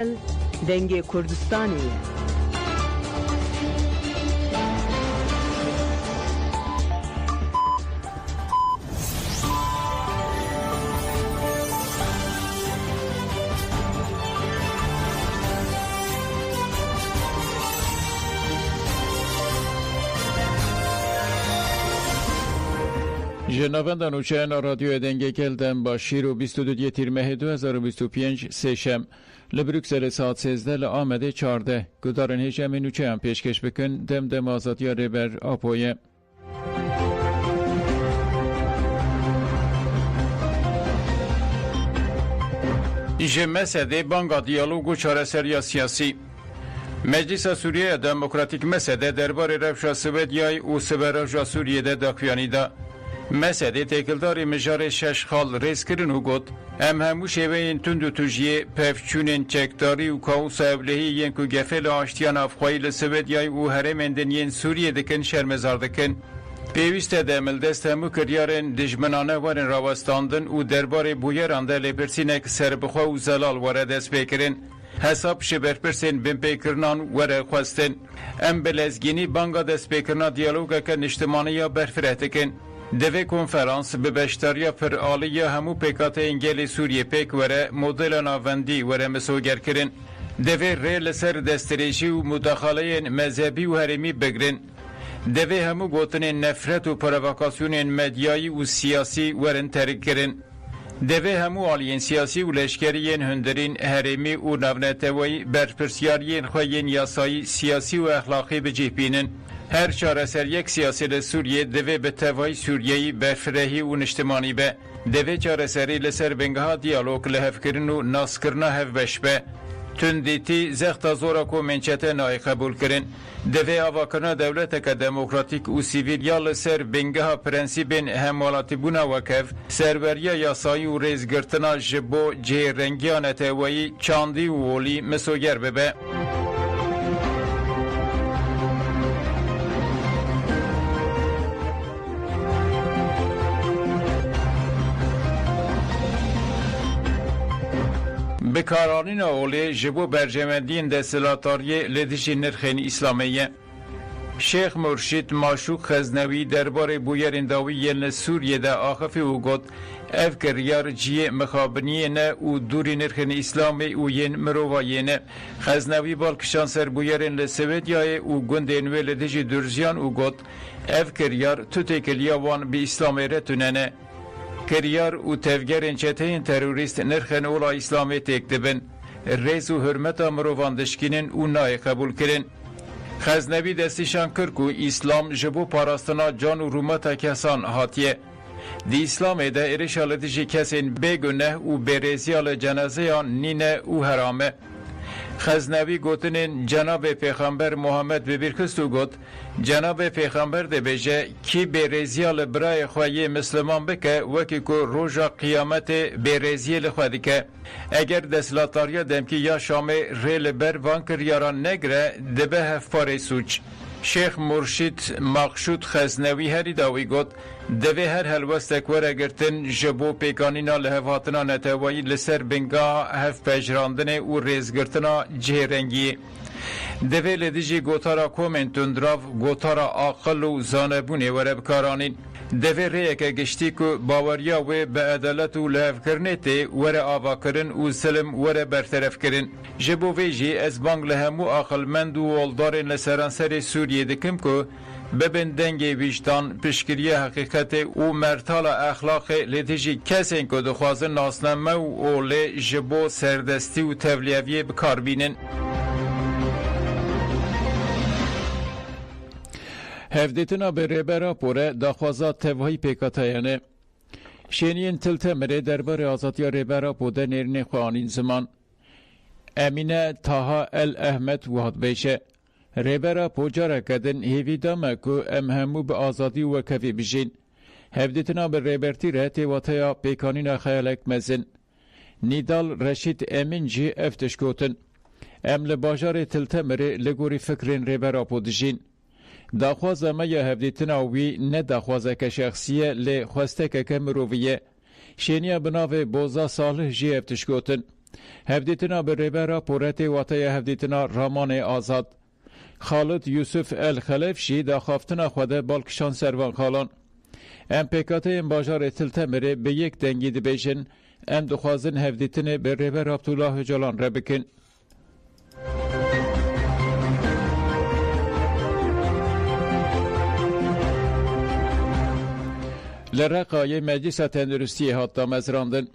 دنگ کردستانی جنابندان و چین رادیو دنگه کلدن با شیر و 22 تیر ماه 2025 سشم لبروکسل ساعت 13 لآمده 14 گدارن هجم نوچه هم پیشکش بکن دم آزادی ریبر آپویه ایجه مسده بانگا دیالوگ و چاره سریا سیاسی مجلس سوریه دموکراتیک مسده درباره رفشا سویدیای و سبراجا سوریه ده داکویانی ده مسده تکلداری مجار شش خال ریز کرن و گود ام همو شوین تندو توجیه پفچونین چکداری و کاوس اولهی ین که گفل آشتیان افخوایی لسویدیای و هرمندن ین سوریه دکن شرمزار دکن پیوست دمل دست همو کریارن دجمنانه ورن راوستاندن و درباره بویرانده لپرسینک سربخوا و زلال ورد دست بکرن حساب شبرپرسین بین پیکرنان ورد خواستن ام بلزگینی بانگا دست پیکرنا دیالوگا که نشتمانی یا برفره کن دوی کنفرانس به بشتاریا پر آلی همو پیکات انگل سوریه پیک وره مدل ناوندی وره مسوگر کرن دوی ریل سر دستریشی و مداخله مذهبی و هرمی بگرن دوی همو گوتن نفرت و پروکاسیون مدیایی و سیاسی ورن ترک کرن دوی همو آلین سیاسی و لشکرین هندرین هرمی و نونتوی برپرسیارین خوین یاسایی سیاسی و اخلاقی بجیبینن هر چاره سر یک سیاسی سوریه دوی به توای سوریهی برفرهی و نشتمانی به دوی چاره سری لسر بنگها دیالوگ لحف کرن و ناس کرنا هف بش به تندیتی زخت زورا کو منچت نای قبول کرن دوی آواکرنا دولت که دموکراتیک و سیویل یا لسر بنگها پرنسیبین هموالاتی بونا وکف سروریا یاسایی و ریزگرتنا جبو جه رنگیان توایی چاندی و ولی مسوگر ببه بکارانین اولی جبو برجمندین دستلاتاری لدیجی نرخین اسلامیه شیخ مرشید ماشوق خزنوی درباره بویرین داوی یلن سوریه ده آخفی و گد اف کریار جیه مخابنیه نه و دوری نرخین اسلامی و ین مروایه نه خزنوی بالکشان سر بویرین لسویدیای و گندین و لدیجی درزیان و گد اف کریار تو تکلیاوان بی اسلامی رتونه نه کریار و تفگرین چتهین تروریست نرخن اولا اسلامی تکتبن ریز و حرمت مروواندشکینن و نای قبول کرن خزنوی دستیشان کرد و اسلام جبو پاراستنا جان و رومت کسان هاتیه دی اسلام ده ارشالتی جی کسین بگونه و بریزیال جنازه آن نینه و حرامه خزنوی گوتنین جناب پیغمبر محمد ببیرکست و گوت جناب پیغمبر ده بجه کی بیرزیال برای خواهی مسلمان بکه وکی که روژا قیامت بیرزیال خواهی که اگر دستلاتاریا دمکی یا شام ریل بر وانکر یاران نگره دبه هفپاره سوچ شیخ مرشید مقشود خزنوی هری داوی گوت دوی هر هلوستک وره گرتن جبو پیکانینا لحفاتنا نتوایی لسر بنگا هف پجراندن و ریزگرتنا جهرنگی دوی لدیجی گوتارا کومنتون دراف گوتارا آقل و زانبونه وره بکارانین دوی ریه که گشتی که باوریا و به عدالت و لحف کرنه تی وره آوا کرن و سلم وره برطرف کرن جبو ویجی از بانگ لهمو آقلمند و والدارین لسرانسر سوریه دکم که ببین دنگ ویجدان پشکری حقیقت و مرتال اخلاق لدیجی کسین که دخوازن ناسنامه و اوله جبو سردستی و تولیویه بکار بینن هفدیتنا به ریبرا پوره داخوازات توهی پیکاتایانه شینین تلتمره درباره آزادی ریبرا بوده نیرنی خوانین زمان امینه تاها الاحمد وحد بیشه ریبرا پوجاره کدن هیویدامه که ام همو به آزادی و کفی بجین هفدیتنا به ریبرتی ره تیواتیا پیکانین خیالک مزن نیدال رشید امین جی افتش گوتن ام لباجار تلتمره لگوری فکرین ریبرا پودجین داخوازه ما یا هفدیتنا وی نه داخوازه که شخصیه لی خواسته که مروویه شینیا بناوه بوزا صالح جی افتش گوتن هفدیتنا بریبرا پورت واتای هفدیتنا رامان آزاد. خالد یوسف الخلفشی دا خافتنا خوده بالکشان سروان خالان. ام پیکاته باجار تلتمره به یک دنگی دبیشن ام دخوازن هفدیتنه به ریبر عبدالله جلان را بکن. لرقای مجلس تندرستی حتی مزراندن.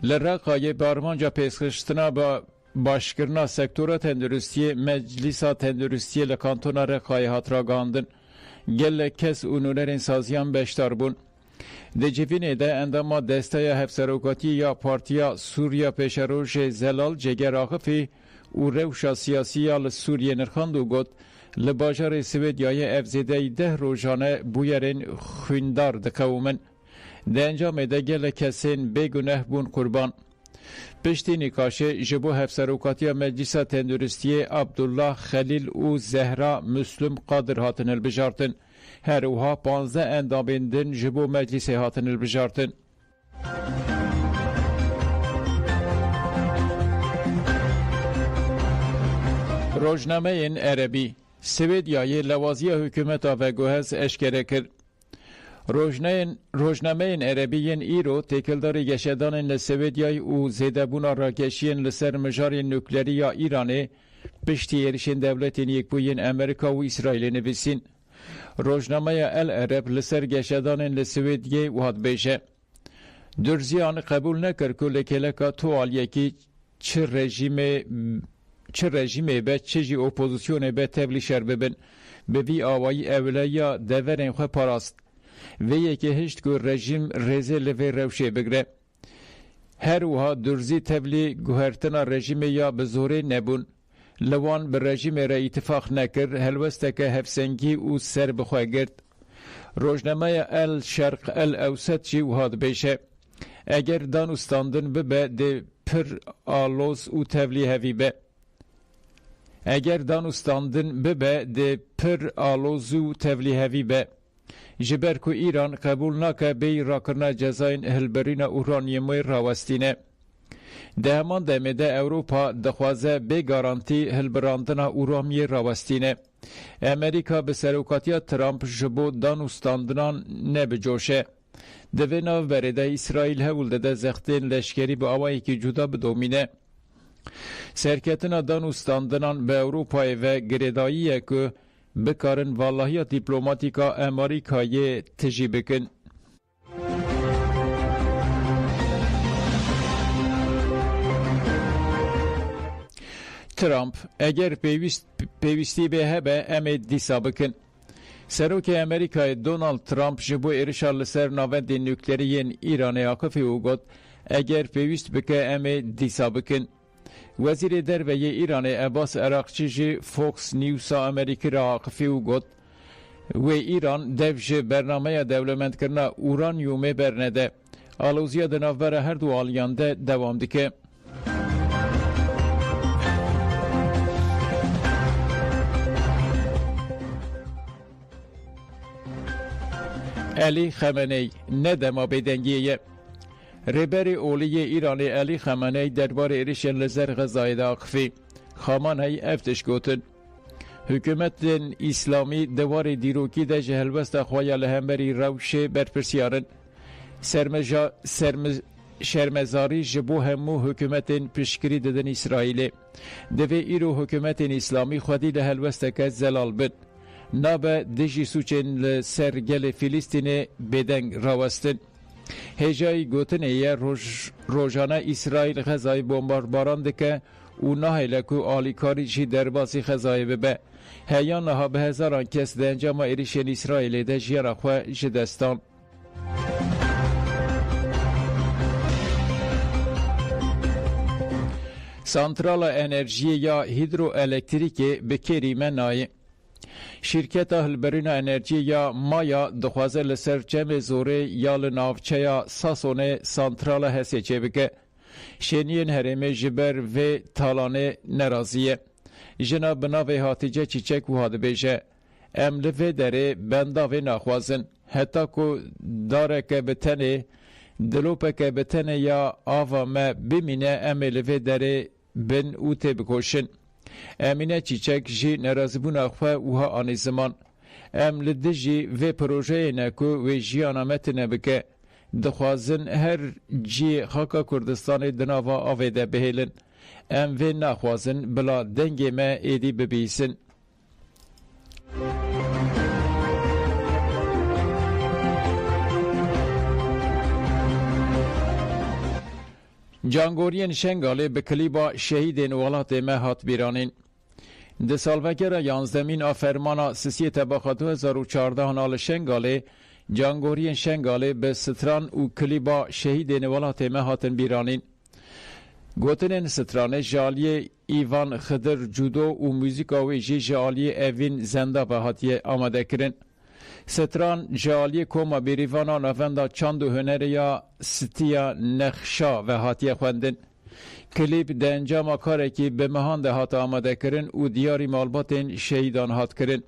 لرقای بارمانجا پیسخشتنا با باشکرنا سکتور تندرستی مجلس تندرستی لکانتونا رقای هات را گاندن. گل کس اونونرین سازیان بشتر بون. ده جوینه ده انداما دستای هفسروکاتی یا پارتیا سوریا پیشروش زلال جگر آخفی او روشا سیاسی لسوریه نرخاندو گد لباجار سویدیای افزیده ده روزانه بویرین خویندار دقومن. ده انجام ده گل کسین بگنه بون قربان. پشتی نکاشه جبو هفسروکاتی مجلس تندرستی عبدالله خلیل و زهرا مسلم قادر هاتن البجارتن. هر اوها 15 اندامندن جبو مجلس هاتن البجارتن. روزنامه این عربی سویدیای لوازی حکومت و گوهز اشکره کرد. روزنامه این عربی ایرو تکلدار گشدان لسویدیای او زیدبونا را گشین لسر مجار نوکلری یا ایرانه پشتی ایرشین دولتین یک بوین امریکا و اسرائیل نویسین. روزنامه العرب لسر گشدان لسویدیای وحد بیشه. درزیان قبول نکر که لکلکا توالیه که چه رژیمه به چه جی اپوزیسیونه به تبلی شر ببن به وی آوایی اولیا دورین خواه پاراست و یکی هشت که رژیم رزه لوی روشه بگره. هر وها درزی تبلی گوهرتنا رژیم یا به زوره نبون لوان به رژیم را اتفاق نکر هلوسته که هفسنگی او سر بخواه گرد. روزنامه الشرق الاوسط جی وحاد بیشه اگر دانستاندن ببه ده پر آلوز او تبلی هوی به اگر دانستاندن ببه ده پر آلوزو تبلی هوی به جبر که ایران قبول نکه بی راکرنا جزاین هلبرین اورانیومی راوستینه. ده همان دمیده اوروپا دخوازه بی گارانتی هلبراندن اورامی راوستینه. امریکا به سروکاتی ترامپ جبو دانستاندنان نبجوشه. دوی ناو برده اسرائیل هولده ده زختین لشکری به آوایی که جدا بدومینه. سرکتنا دانستاندنان به اوروپای و گریداییه که بکارن والله دیپلوماتیکا امریکای تجی بکن. ترامپ اگر پیوستی به هبه امید دیسا بکن. سروک امریکای دونالد ترامپ جبو ارشال سر ناوند نوکلرین ایران آقفی او گد اگر پیوست بکه امید دیسا بکن. وزیر درویه ایران عباس عراقچی جی فوکس نیوز امریکی را آقفی او گد و ایران دوج برنامه دولمند کرنا اورانیوم برنده آلوزیا دنافبر هر دو آلیانده دوام دیکه. علی خامنه‌ای ندما بدنگیه. رهبر اولی ایران علی خامنه‌ای درباره ایرشن لزر غزای داخفی خامنه‌ای افتش گوتن حکومت اسلامی دوار دیروکی ده جهلوست خواه لهمبری روشه برپرسیارن شرمزاری جبو همو حکومت پشکری ددن اسرائیل دوی ایرو حکومت اسلامی خودی لهلوست که زلال بد نابه دجی سوچن لسرگل فلسطین بدنگ راوستن. هجای گوتنه یه روزانه اسرائیل غزای بمباران دکه او نهیله که آلیکاری جی درباسی غزای ببه هیان ها به هزاران کس ده انجام ایریشن اسرائیل ده جیر خواه جدستان. سانترال انرژی یا هیدرو الکتریکی بکری منای شرکت هلبرین انرژی یا مایا دخوازه لسر جمع زوره یا لناوچه یا ساسونه سانترال حسیچه بگه شنین هرمه جبر و تالانه نرازیه جناب ناوی حاتیجه چیچک و هاده بیشه امله و داره بنده و نخوازن حتی که داره که به تنه دلوپک بتنه یا آوا ما بمینه املوه داره بن او تی بکوشن. امینه چیچک جی نرازبون اخوه اوها آنی زمان. ام لدجی و پروژه نکو و جیانامت نبکه دخوازن هر جی خاکا کردستان دناوا آویده بهیلن. ام و نخوازن بلا دنگ ما ایدی ببیسن. جانگورین شنگاله به کلیبا شهیدین ولات ما هات بیرانین. ده سالوگر 11 آفرمانا سسی تباخا 2014 نال شنگاله جانگورین شنگاله به ستران و کلیبا شهیدین ولات ما هاتن بیرانین. گوتنین سترانه جالی ایوان خدر جودو و موزیکاوی جی جالی اوین زنده به هاتیه آماده کرن. ستران جالی کوما بیریوانا نووندا چند و هنریا ستیا نخشا و هاتیه خوندن. کلیپ ده انجام کاره که به مهان ده هات آماده کرن و دیاری مالباتین شهیدان هات کرن.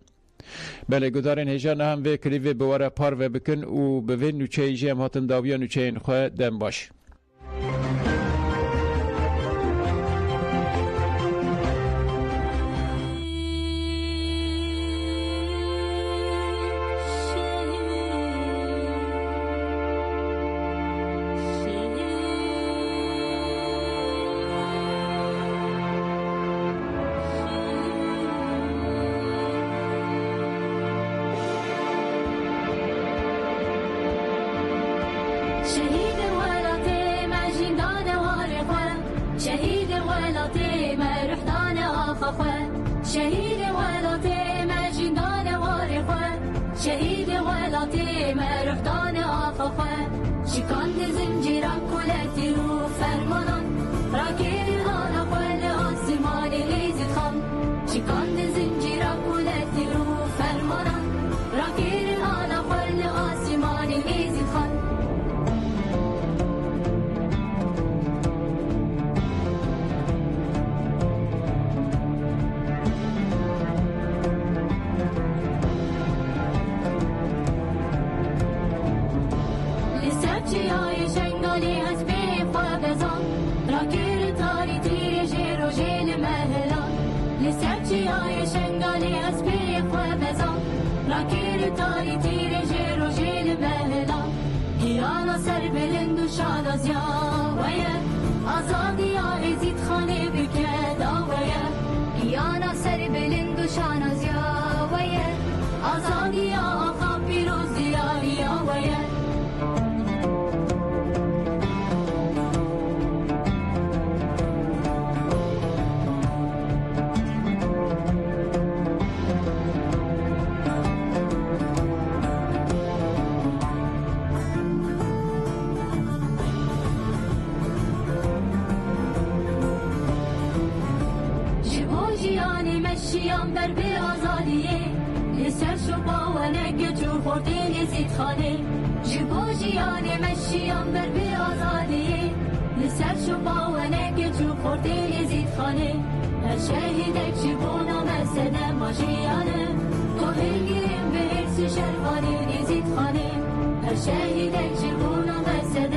بله گدارین هجان هم و کلیپ بواره پار و بکن و به وین نوچه ایجی هم هاتن داویا نوچه این خواه دم باش. شهیدک جبونا مسد